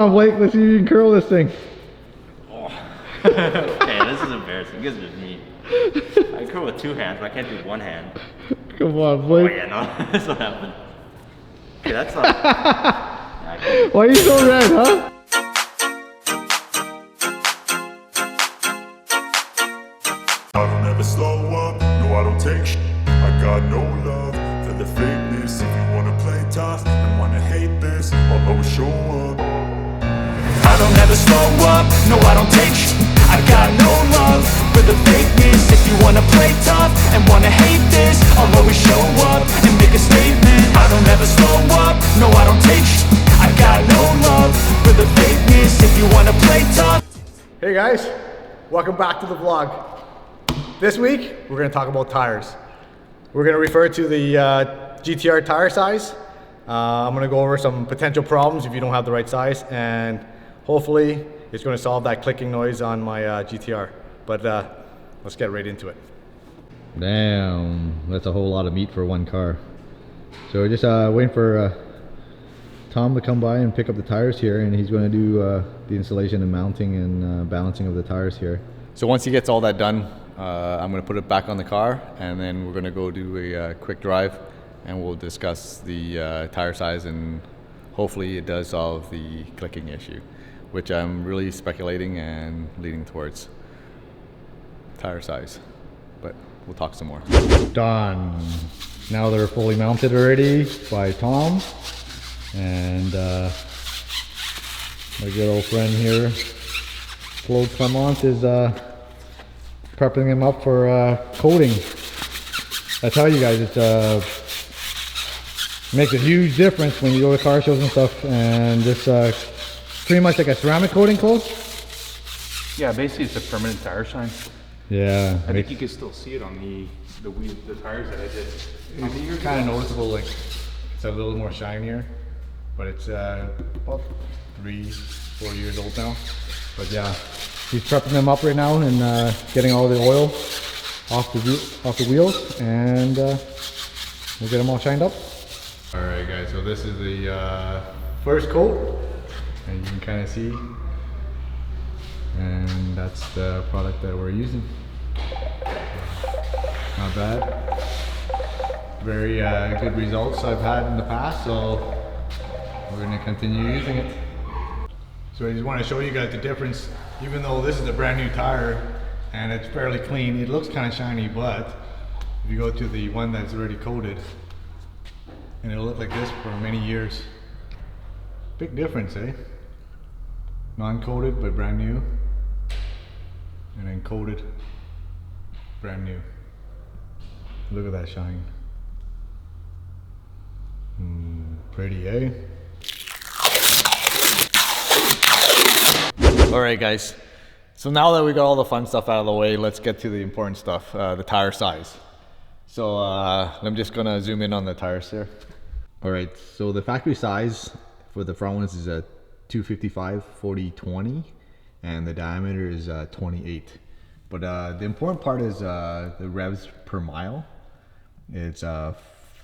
on, Blake, let's see if you can curl this thing. Oh. Okay, this is embarrassing. This is me. I curl with two hands, but I can't do one hand. Come on, Oh Blake. yeah, no, this will happen. Okay, that's not. Why are you so red, huh? I don't ever slow up, no I don't take shit. I got no love for the fakeness. If you wanna play tough and wanna hate this, I'll always show up. I don't ever slow up, no I don't take shit. I got no love for the fakeness. If you wanna play tough and wanna hate this, I'll always show up and make a statement. I don't ever slow up, no I don't take shit. I got no love for the fakeness. If you wanna play tough. Hey guys, welcome back to the vlog. This week, we're gonna talk about tires. We're gonna refer to the GTR tire size. I'm gonna go over some potential problems if you don't have the right size, and hopefully it's gonna solve that clicking noise on my GTR. But let's get right into it. Damn, that's a whole lot of meat for one car. So we're just waiting for Tom to come by and pick up the tires here, and he's gonna do the installation and mounting and balancing of the tires here. So once he gets all that done, I'm going to put it back on the car, and then we're going to go do a quick drive, and we'll discuss the tire size, and hopefully it does solve the clicking issue, which I'm really speculating and leaning towards tire size. But we'll talk some more. Done. Now they're fully mounted already by Tom, and my good old friend here, Claude Clement, is prepping them up for coating. I tell you guys, it makes a huge difference when you go to car shows and stuff, and this pretty much like a ceramic coating close. Yeah, basically it's a permanent tire shine. Yeah, I think you can still see it on the tires that I did. it's kind of noticeable. Like it's a little more shinier, but it's about 3-4 years old now. But yeah, he's prepping them up right now and getting all the oil off the wheels, and we'll get them all shined up. All right, guys. So this is the first coat, and you can kind of see, and that's the product that we're using. Not bad. Very good results I've had in the past, so we're going to continue using it. So I just want to show you guys the difference. Even though this is a brand new tire and it's fairly clean, it looks kind of shiny, but if you go to the one that's already coated, and it'll look like this for many years. Big difference, eh? Non-coated but brand new, and then coated, brand new. Look at that shine. Pretty, eh? All right, guys. So now that we got all the fun stuff out of the way, let's get to the important stuff, the tire size. So I'm just gonna zoom in on the tires here. All right, so the factory size for the front ones is a 255/40/20, and the diameter is 28. But the important part is the revs per mile. It's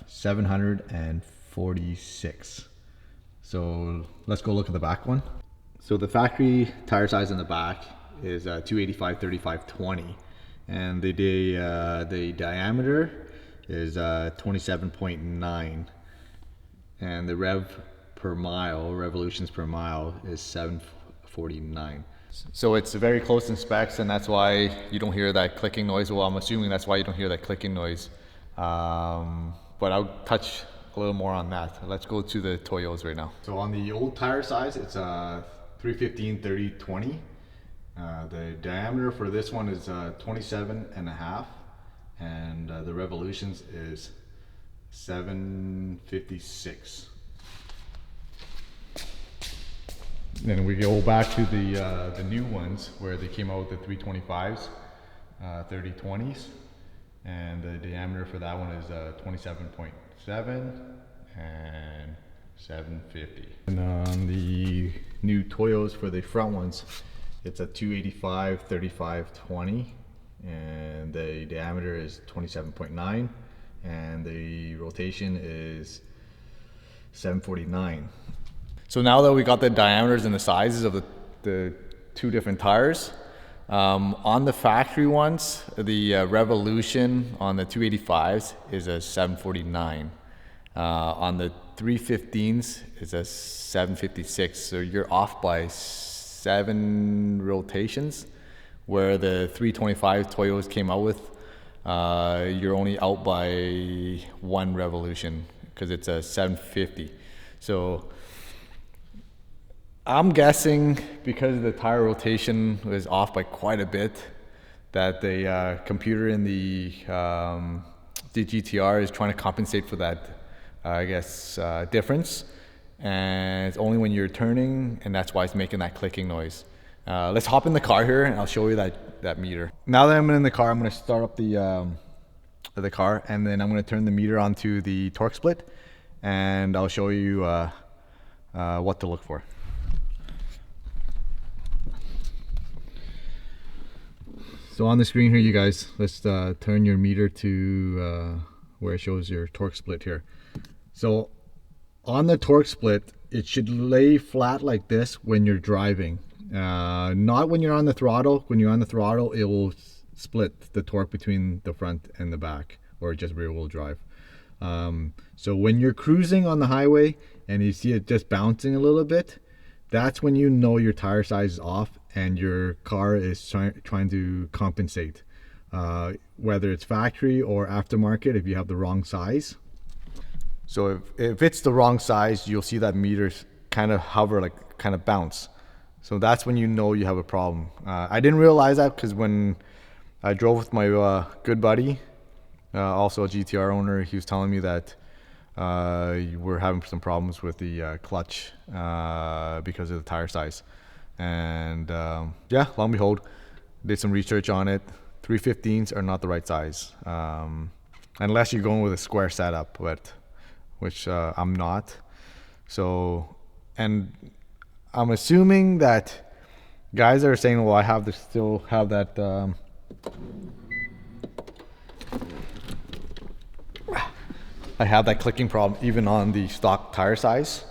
746. So let's go look at the back one. So the factory tire size in the back is 285/35/20, and the diameter is 27.9, and the revolutions per mile is 749. So it's very close in specs, and that's why you don't hear that clicking noise. Well, I'm assuming that's why you don't hear that clicking noise. But I'll touch a little more on that. Let's go to the Toyos right now. So on the old tire size, it's 315/30/20. The diameter for this one is 27.5, and the revolutions is 756. Then we go back to the new ones where they came out with the 325s, 30/20s, and the diameter for that one is 27.7 and 750. And on the new Toyos for the front ones, it's a 285/35/20, and the diameter is 27.9, and the rotation is 749. So now that we got the diameters and the sizes of the two different tires, on the factory ones, the Revolution on the 285s is a 749. On the 315s is a 756. So you're off by 7 rotations, where the 325 Toyotas came out with, you're only out by 1 revolution because it's a 750. So I'm guessing because the tire rotation was off by quite a bit, that the computer in the GTR is trying to compensate for that, difference. And it's only when you're turning, and that's why it's making that clicking noise. Let's hop in the car here, and I'll show you that meter. Now that I'm in the car, I'm going to start up the car, and then I'm going to turn the meter onto the torque split, and I'll show you what to look for. So on the screen here, you guys, let's turn your meter to where it shows your torque split here. So on the torque split, it should lay flat like this when you're driving. Not when you're on the throttle. When you're on the throttle, it will split the torque between the front and the back, or just rear wheel drive. So when you're cruising on the highway and you see it just bouncing a little bit, that's when you know your tire size is off and your car is trying to compensate. Whether it's factory or aftermarket, if you have the wrong size. So if it's the wrong size, you'll see that meter kind of hover, like kind of bounce. So that's when you know you have a problem. I didn't realize that because when I drove with my good buddy, also a GTR owner, he was telling me that we're having some problems with the clutch because of the tire size. And yeah, lo and behold, did some research on it. 315s are not the right size, unless you're going with a square setup, which I'm not. So, and I'm assuming that guys are saying, well, I have to still have that I have that clicking problem even on the stock tire size.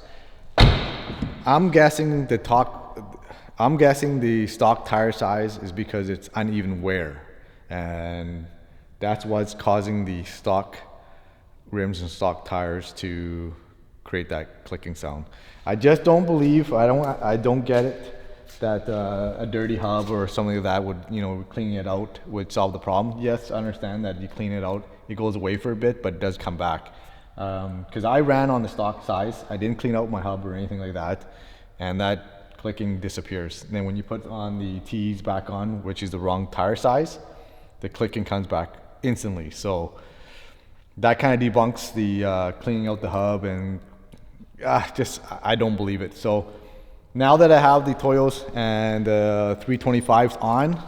I'm guessing the stock tire size is because it's uneven wear, and that's what's causing the stock rims and stock tires to create that clicking sound. I just don't believe, I don't get it that a dirty hub or something like that would, cleaning it out would solve the problem. Yes, I understand that you clean it out, it goes away for a bit, but it does come back. Because I ran on the stock size, I didn't clean out my hub or anything like that, and that clicking disappears. And then when you put on the T's back on, which is the wrong tire size, the clicking comes back instantly. So that kind of debunks the cleaning out the hub, and I don't believe it. So now that I have the Toyos and the 325s on,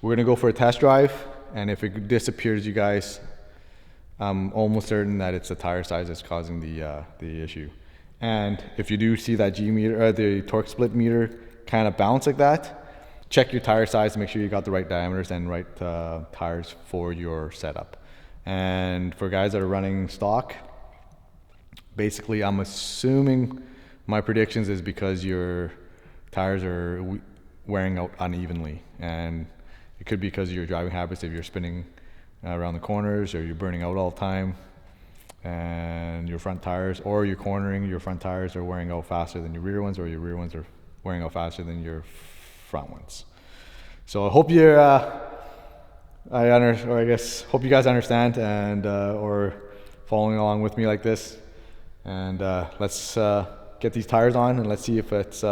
we're gonna go for a test drive, and if it disappears, you guys, I'm almost certain that it's the tire size that's causing the issue. And if you do see that G meter or the torque split meter kind of bounce like that, check your tire size to make sure you got the right diameters and right tires for your setup. And for guys that are running stock, basically I'm assuming my predictions is because your tires are wearing out unevenly, and it could be because of your driving habits. If you're spinning around the corners, or you're burning out all the time, and your front tires, or you're cornering, your front tires are wearing out faster than your rear ones, or your rear ones are wearing out faster than your front ones. So I hope you're hope you guys understand and or following along with me like this, and let's get these tires on and let's see if it's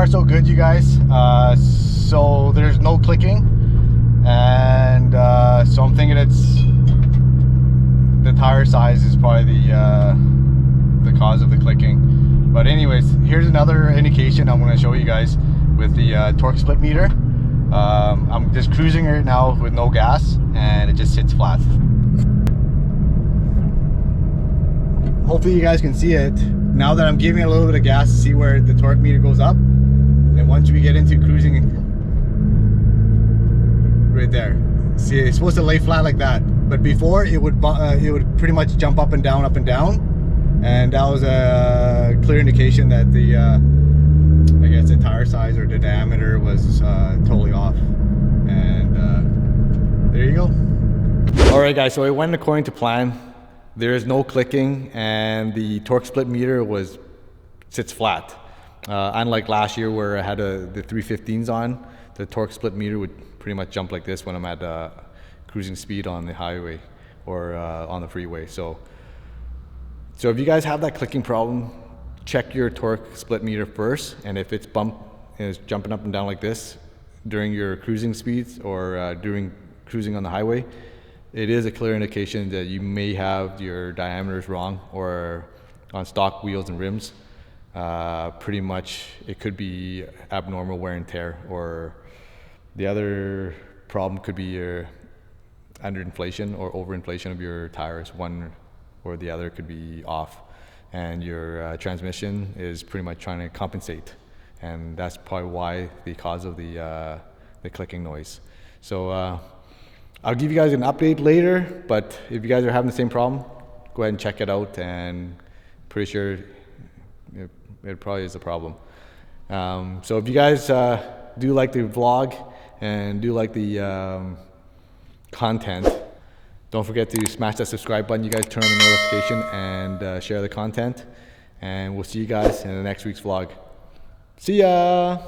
far so good, you guys. So there's no clicking, and so I'm thinking it's the tire size is probably the cause of the clicking. But anyways, here's another indication I'm going to show you guys with the torque split meter. I'm just cruising right now with no gas, and it just sits flat. Hopefully you guys can see it. Now that I'm giving it a little bit of gas, see where the torque meter goes up. And once we get into cruising, right there. See, it's supposed to lay flat like that. But before, it would pretty much jump up and down, and that was a clear indication that the I guess the tire size or the diameter was totally off. And there you go. All right, guys. So it went according to plan. There is no clicking, and the torque split meter sits flat. Unlike last year where I had the 315s on, the torque split meter would pretty much jump like this when I'm at cruising speed on the highway or on the freeway. So if you guys have that clicking problem, check your torque split meter first, and if it's jumping up and down like this during your cruising speeds or during cruising on the highway, it is a clear indication that you may have your diameters wrong, or on stock wheels and rims. Pretty much it could be abnormal wear and tear, or the other problem could be your underinflation or overinflation of your tires. One or the other could be off, and your transmission is pretty much trying to compensate, and that's probably why the cause of the clicking noise. So I'll give you guys an update later, but if you guys are having the same problem, go ahead and check it out, and pretty sure it probably is a problem. So if you guys do like the vlog and do like the content, don't forget to smash that subscribe button. You guys turn on the notification and share the content, and we'll see you guys in the next week's vlog. See ya!